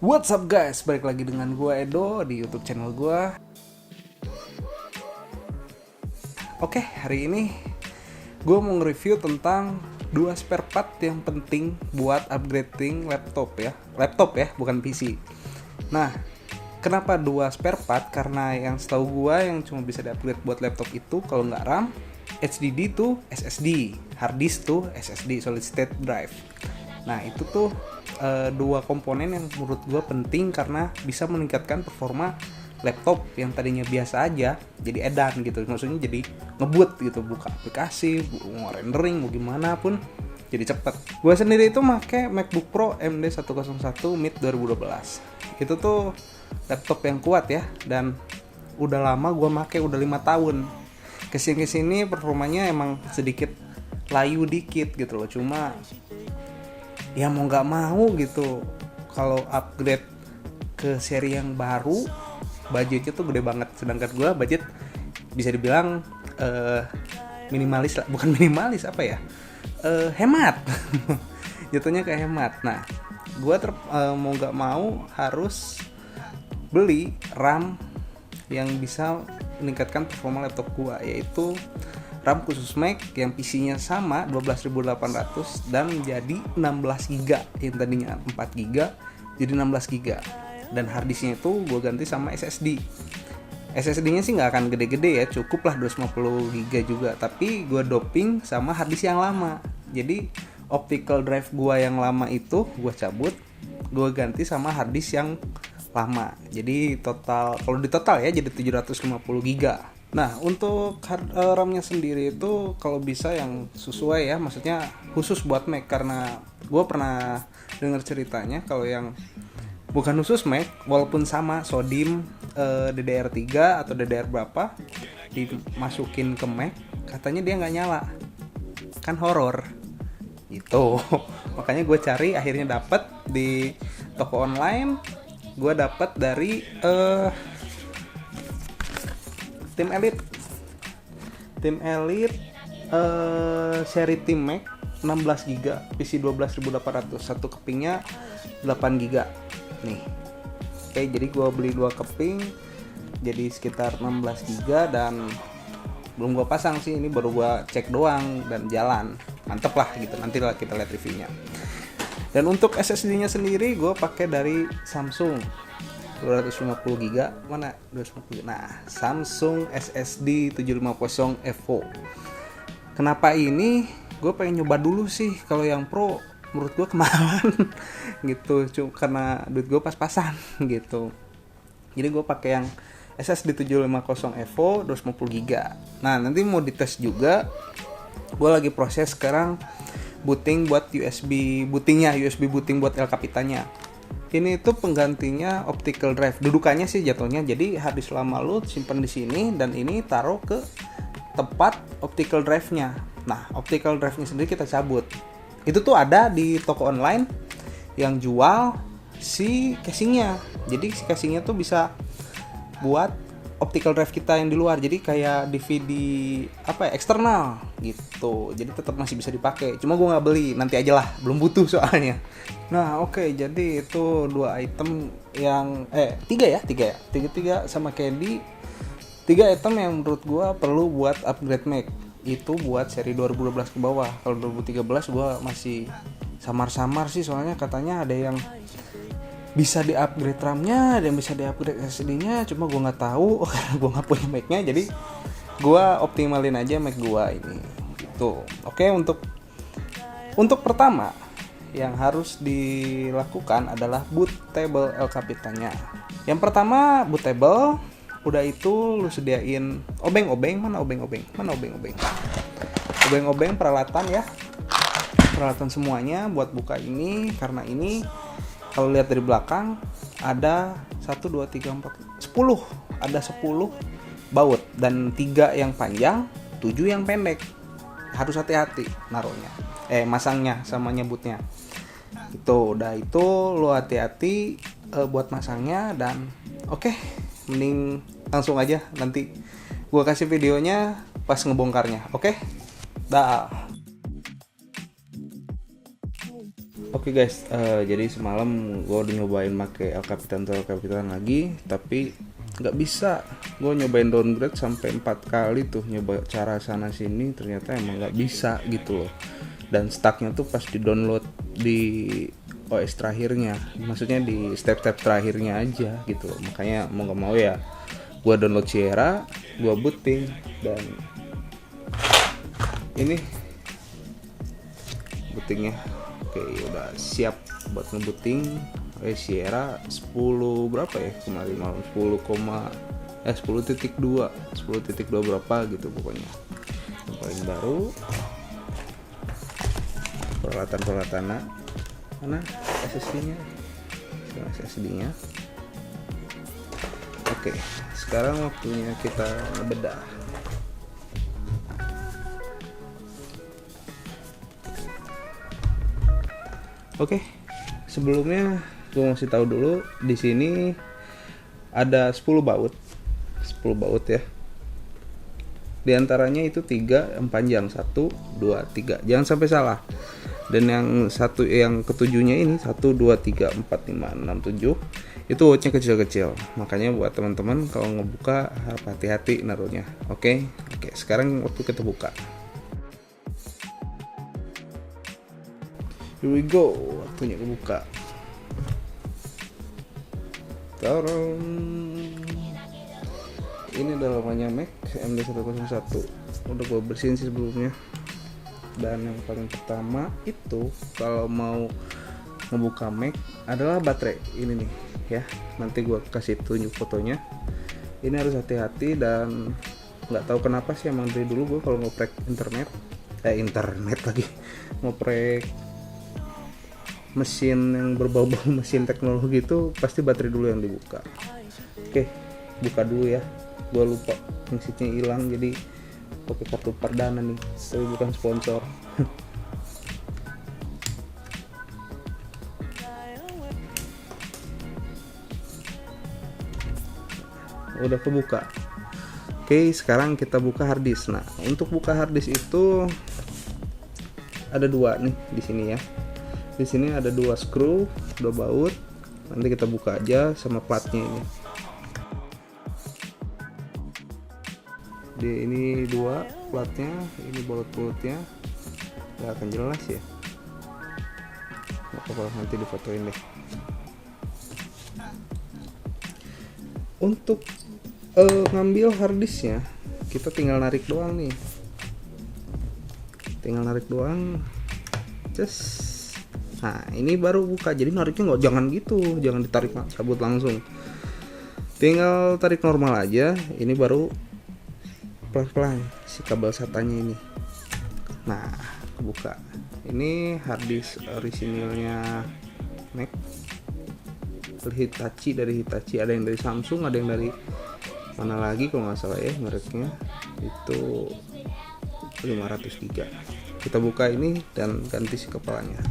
What's up guys, balik lagi dengan gue Edo di YouTube channel gue. Oke, hari ini gue mau nge-review tentang 2 spare part yang penting buat upgrading laptop ya, bukan PC. Nah, kenapa 2 spare part? Karena yang setahu gue yang cuma bisa di-upgrade buat laptop itu kalau nggak RAM, HDD tuh SSD, hard disk tuh SSD, solid state drive. Nah, itu tuh dua komponen yang menurut gue penting karena bisa meningkatkan performa laptop yang tadinya biasa aja jadi edan gitu, maksudnya jadi ngebut gitu, buka aplikasi, mau rendering, mau gimana pun jadi cepet. Gue sendiri itu make MacBook Pro AMD 101 mid 2012. Itu tuh laptop yang kuat ya, dan udah lama gue make, udah 5 tahun. Kesini performanya emang sedikit layu dikit gitu loh, cuma ya mau nggak mau gitu, kalau upgrade ke seri yang baru budgetnya tuh gede banget, sedangkan gue budget bisa dibilang minimalis lah, bukan minimalis hemat. Jatuhnya kayak hemat. Nah, gue mau nggak mau harus beli RAM yang bisa meningkatkan performa laptop gue, yaitu RAM khusus Mac yang PC-nya sama 12.800 dan jadi 16GB, yang tadinya 4GB jadi 16GB, dan harddisknya itu gue ganti sama SSD. SSD-nya sih nggak akan gede-gede ya, cukup lah 250GB juga, tapi gue doping sama harddisk yang lama. Jadi optical drive gue yang lama itu gue cabut, gue ganti sama harddisk yang lama. Jadi total, kalau di total ya jadi 750GB. Nah, untuk RAM-nya sendiri itu kalau bisa yang sesuai ya, maksudnya khusus buat Mac, karena gue pernah dengar ceritanya kalau yang bukan khusus Mac, walaupun sama SODIMM DDR3 atau DDR berapa dimasukin ke Mac, katanya dia nggak nyala, kan horor itu. Makanya gue cari, akhirnya dapet di toko online. Gue dapet dari Tim Elite seri Tim Mac 16GB, PC 12.800, satu kepingnya 8GB nih. Oke, jadi gue beli 2 keping jadi sekitar 16GB, dan belum gue pasang sih, ini baru gue cek doang dan jalan mantep lah gitu. Nanti lah kita lihat reviewnya. Dan untuk SSD-nya sendiri gue pakai dari Samsung 250GB, mana 250GB. Nah, Samsung SSD 750 Evo. Kenapa ini? Gue pengen nyoba dulu sih. Kalau yang Pro menurut gue kemahalan gitu, karena duit gue pas-pasan gitu. Jadi gue pakai yang SSD 750 Evo 250GB. Nah, nanti mau dites juga. Gue lagi proses sekarang booting buat USB booting buat El Capitanya. Ini tuh penggantinya optical drive, dudukannya sih jatuhnya. Jadi harddisk lama lu simpan di sini, dan ini taruh ke tempat optical drive-nya. Nah, optical drive-nya sendiri kita cabut. Itu tuh ada di toko online yang jual si casingnya. Jadi si casingnya tuh bisa buat optical drive kita yang di luar, jadi kayak DVD eksternal gitu. Jadi tetap masih bisa dipakai. Cuma gue nggak beli, nanti aja lah, belum butuh soalnya. Nah, oke, jadi itu 2 item yang tiga sama Candy. 3 item yang menurut gue perlu buat upgrade Mac. Itu buat seri 2012 ke bawah. Kalau 2013 gue masih samar-samar sih, soalnya katanya ada yang bisa di-upgrade RAM-nya, ada yang bisa di-upgrade SSD-nya, cuma gue nggak tahu karena gue nggak punya Mac-nya, jadi gue optimalin aja Mac gue ini gitu. Oke, untuk pertama yang harus dilakukan adalah bootable El Capitanya. Yang pertama bootable, udah itu lu sediain obeng-obeng peralatan ya, peralatan semuanya buat buka ini. Karena ini kalau lihat dari belakang ada 1, 2, 3, 4, 10. Ada 10 baut, dan 3 yang panjang, 7 yang pendek. Harus hati-hati naruhnya. Masangnya sama nyebutnya. Itu udah, itu lo hati-hati buat masangnya. Dan oke, mending langsung aja, nanti gua kasih videonya pas ngebongkarnya. Oke? Dah. Oke guys, jadi semalam gue udah nyobain pakai El Capitan lagi, tapi nggak bisa. Gue nyobain downgrade sampai 4 kali tuh, nyoba cara sana sini, ternyata emang nggak bisa gitu loh. Dan stucknya tuh pas di download di OS terakhirnya, maksudnya di step-step terakhirnya aja gitu loh. Makanya mau nggak mau ya, gue download Sierra, gue booting, dan ini bootingnya. Oke, udah siap buat ngebooting Sierra 10 berapa ya kemarin malam, 10.2 berapa gitu pokoknya. Yang paling baru peralatan mana SSD-nya. Oke, sekarang waktunya kita ngebedah. Oke, sebelumnya gue masih tahu dulu di sini ada 10 baut ya. Di antaranya itu 3 yang panjang, 1, 2, 3. Jangan sampai salah. Dan yang ketujuhnya ini 1, 2, 3, 4, 5, 6, 7 itu bautnya kecil-kecil. Makanya buat teman-teman kalau ngebuka harus hati-hati naruhnya. Oke, sekarang waktu kita buka. Here we go, waktunya kebuka. Tarang. Ini dalamannya Mac MD101. Udah gue bersihin sih sebelumnya. Dan yang paling pertama itu kalau mau ngebuka Mac adalah baterai. Ini nih ya. Nanti gue kasih tunjuk fotonya. Ini harus hati-hati dan nggak tahu kenapa sih emang dari dulu gue kalau ngoprek internet lagi ngoprek mesin yang berbau-bau mesin teknologi itu pasti baterai dulu yang dibuka. Oke, buka dulu ya. Gua lupa fungsinya hilang jadi pakai kartu perdana nih, tapi bukan sponsor. Udah kebuka. Oke, sekarang kita buka harddisk. Nah, untuk buka harddisk itu ada 2 nih di sini ya. Di sini ada 2 screw, 2 baut. Nanti kita buka aja sama platnya ini. Ini 2 platnya, ini baut-bautnya. Gak akan jelas ya. Gak apa-apa, nanti difotoin deh. Untuk ngambil harddisknya, kita tinggal narik doang nih. Nah, ini baru buka. Jadi nariknya jangan gitu, jangan ditarik cabut langsung. Tinggal tarik normal aja. Ini baru pelan-pelan si kabel SATA-nya ini. Nah, kebuka. Ini harddisk orisinilnya Mac. Dari Hitachi, ada yang dari Samsung, ada yang dari mana lagi kalau nggak salah ya mereknya. Itu 500 GB. Kita buka ini dan ganti si kepalanya.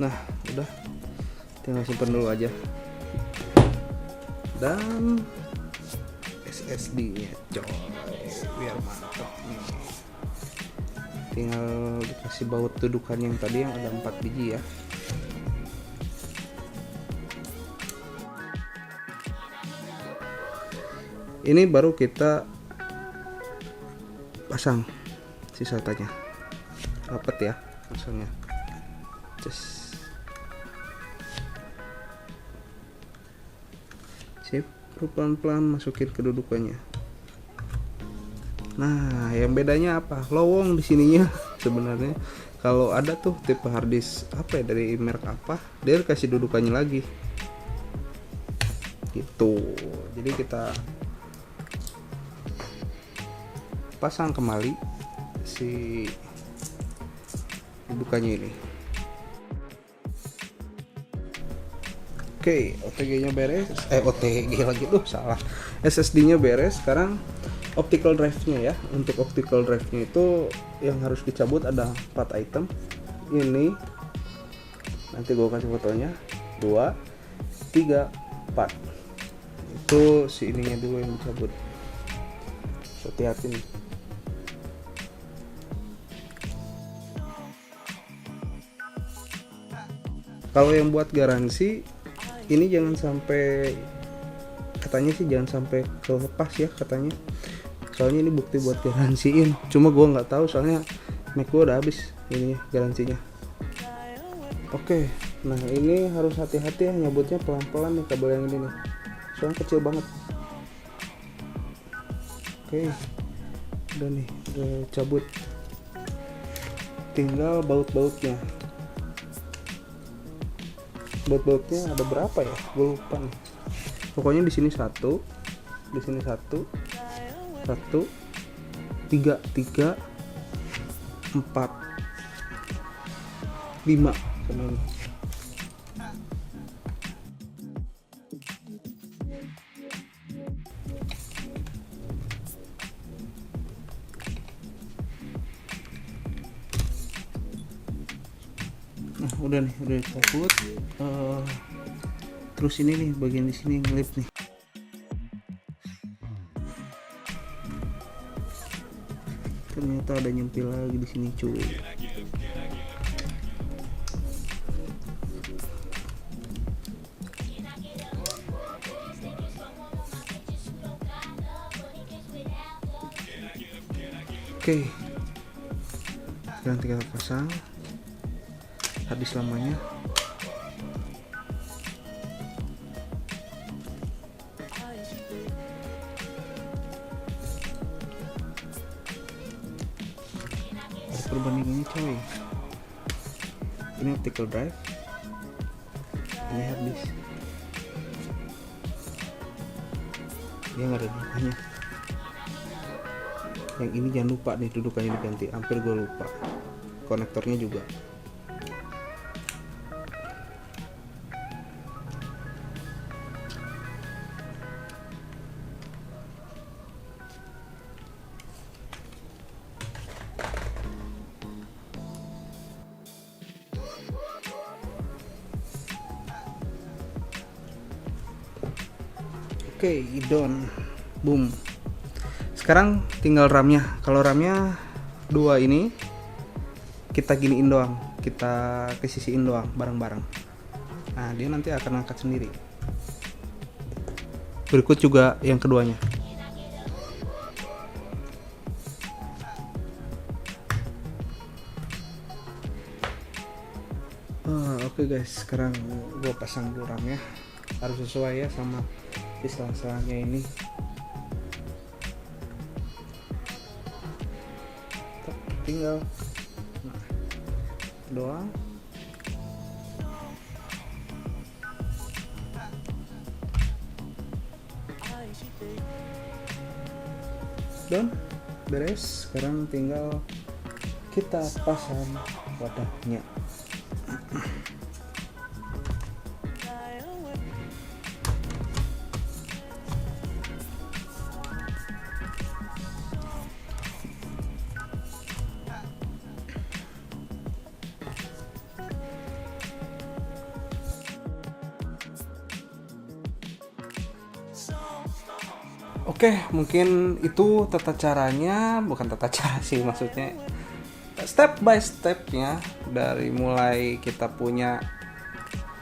Nah, udah, tinggal simpen dulu aja. Dan SSD-nya coy, biar mantap nih. Tinggal dikasih baut dudukan yang tadi yang ada 4 biji ya. Ini baru kita pasang si SATA-nya. Rapet ya pasangnya. Sip, pelan-pelan masukin kedudukannya. Nah, yang bedanya apa? Lowong di sininya sebenarnya. Kalau ada tuh tipe harddisk apa ya dari merek apa, dia kasih dudukannya lagi. Gitu. Jadi kita pasang kembali si dudukannya ini. Oke, OTG-nya beres. OTG lagi salah. SSD-nya beres. Sekarang optical drive-nya ya. Untuk optical drive-nya itu yang harus dicabut ada 4 item. Ini nanti gue kasih fotonya. 2, 3, 4. Itu si ininya dulu yang dicabut. Hati-hati nih. Kalau yang buat garansi ini jangan sampai, katanya sih jangan sampai kelepas ya katanya, soalnya ini bukti buat garansiin, cuma gue nggak tahu soalnya Mac gue udah habis ini garansinya. Oke, nah ini harus hati-hati ya, nyabutnya pelan-pelan nih kabel yang ini nih, soalnya kecil banget. Oke, udah nih, udah cabut, tinggal baut-bautnya. Baut-bautnya ada berapa ya, gue lupa nih. Pokoknya di sini satu, di sini satu, tiga, 4, 5 sama ini. Nah udah nih, udah cabut. Terus ini nih bagian di sini ngelip nih. Ternyata ada nyempil lagi di sini cuy. Oke, sekarang tinggal pasang habis lamanya. Ada perbandingannya coy. Ini optical drive, ini hard disk. Dia nggak ada dudukannya. Yang ini jangan lupa nih dudukannya diganti, hampir gue lupa. Konektornya juga. Oke, idon, boom. Sekarang tinggal RAM-nya. Kalau RAM-nya 2 ini kita giniin doang, kita kesisiin doang bareng-bareng. Nah, dia nanti akan angkat sendiri. Berikut juga yang keduanya. Oke guys, sekarang gue pasang dulu RAM-nya. Harus sesuai ya sama istilah-istilahnya ini. Tinggal doang. Dan beres. Sekarang tinggal kita pasang wadahnya. Oke, mungkin itu tata caranya, bukan tata cara sih, maksudnya step by stepnya, dari mulai kita punya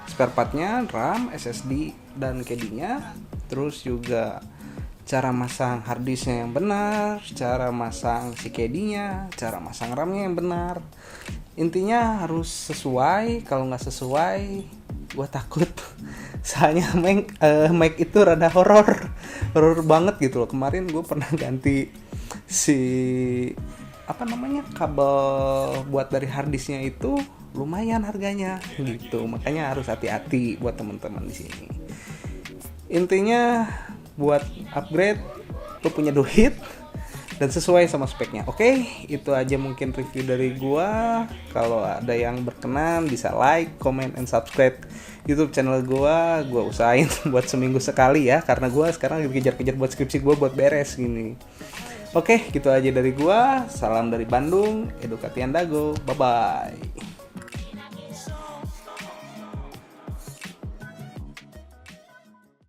spare partnya, RAM, SSD, dan CD-nya, terus juga cara masang hard disknya yang benar, cara masang si CD-nya, cara masang RAM-nya yang benar. Intinya harus sesuai, kalau nggak sesuai, gue takut. Soalnya Mac itu rada horor banget gitu loh. Kemarin gue pernah ganti si kabel buat dari harddisknya itu lumayan harganya gitu. Makanya harus hati-hati buat teman-teman di sini. Intinya buat upgrade lo punya duit dan sesuai sama speknya. Oke, itu aja mungkin review dari gua. Kalau ada yang berkenan bisa like, comment, and subscribe YouTube channel gua. Gua usahain buat seminggu sekali ya, karena gua sekarang dikejar-kejar buat skripsi gua buat beres gini. Oke, gitu aja dari gua. Salam dari Bandung, Edukatian Dago. Bye bye.